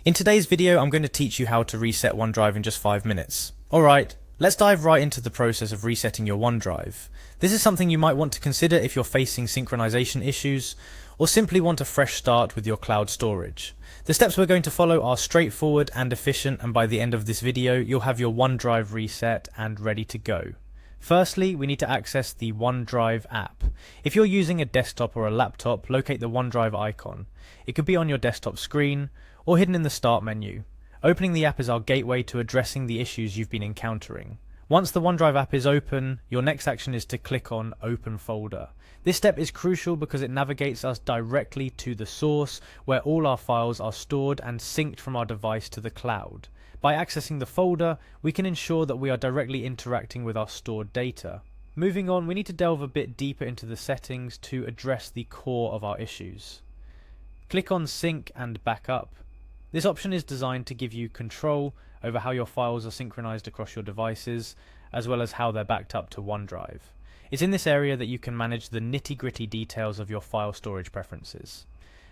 In today's video, I'm going to teach you how to reset OneDrive in just 5 minutes. Alright, let's dive right into the process of resetting your OneDrive. This is something you might want to consider if you're facing synchronization issues, or simply want a fresh start with your cloud storage. The steps we're going to follow are straightforward and efficient, and by the end of this video, you'll have your OneDrive reset and ready to go. Firstly, we need to access the OneDrive app. If you're using a desktop or a laptop, locate the OneDrive icon. It could be on your desktop screen, or hidden in the Start menu. Opening the app is our gateway to addressing the issues you've been encountering. Once the OneDrive app is open, your next action is to click on Open Folder. This step is crucial because it navigates us directly to the source where all our files are stored and synced from our device to the cloud. By accessing the folder, we can ensure that we are directly interacting with our stored data. Moving on, we need to delve a bit deeper into the settings to address the core of our issues. Click on Sync and Backup. This option is designed to give you control over how your files are synchronized across your devices, as well as how they're backed up to OneDrive. It's in this area that you can manage the nitty-gritty details of your file storage preferences.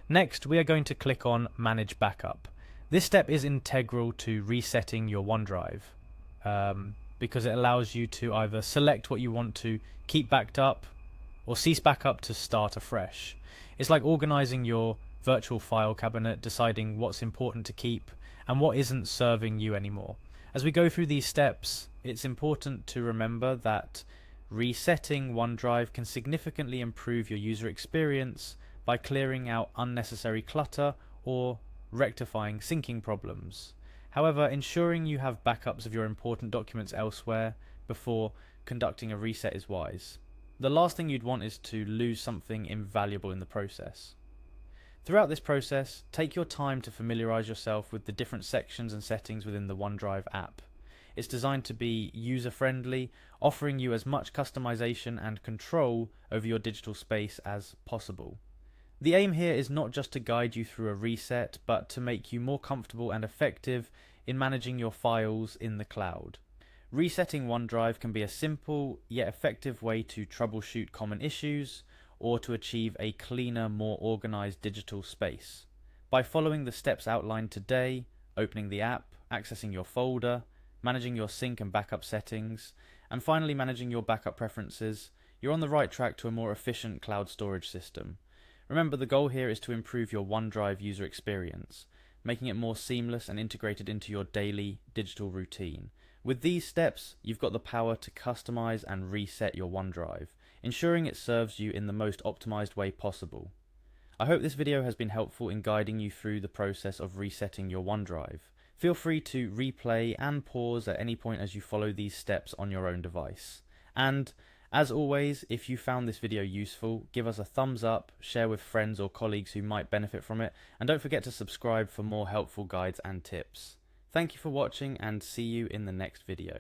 Next, we are going to click on Manage Backup. This step is integral to resetting your OneDrive because it allows you to either select what you want to keep backed up or cease backup to start afresh. It's like organizing your virtual file cabinet, deciding what's important to keep and what isn't serving you anymore. As we go through these steps, it's important to remember that resetting OneDrive can significantly improve your user experience by clearing out unnecessary clutter or rectifying syncing problems. However, ensuring you have backups of your important documents elsewhere before conducting a reset is wise. The last thing you'd want is to lose something invaluable in the process. Throughout this process, take your time to familiarize yourself with the different sections and settings within the OneDrive app. It's designed to be user-friendly, offering you as much customization and control over your digital space as possible. The aim here is not just to guide you through a reset, but to make you more comfortable and effective in managing your files in the cloud. Resetting OneDrive can be a simple yet effective way to troubleshoot common issues, or to achieve a cleaner, more organized digital space. By following the steps outlined today, opening the app, accessing your folder, managing your sync and backup settings, and finally managing your backup preferences, you're on the right track to a more efficient cloud storage system. Remember, the goal here is to improve your OneDrive user experience, making it more seamless and integrated into your daily digital routine. With these steps, you've got the power to customize and reset your OneDrive, ensuring it serves you in the most optimized way possible. I hope this video has been helpful in guiding you through the process of resetting your OneDrive. Feel free to replay and pause at any point as you follow these steps on your own device. And as always, if you found this video useful, give us a thumbs up, share with friends or colleagues who might benefit from it, and don't forget to subscribe for more helpful guides and tips. Thank you for watching, and see you in the next video.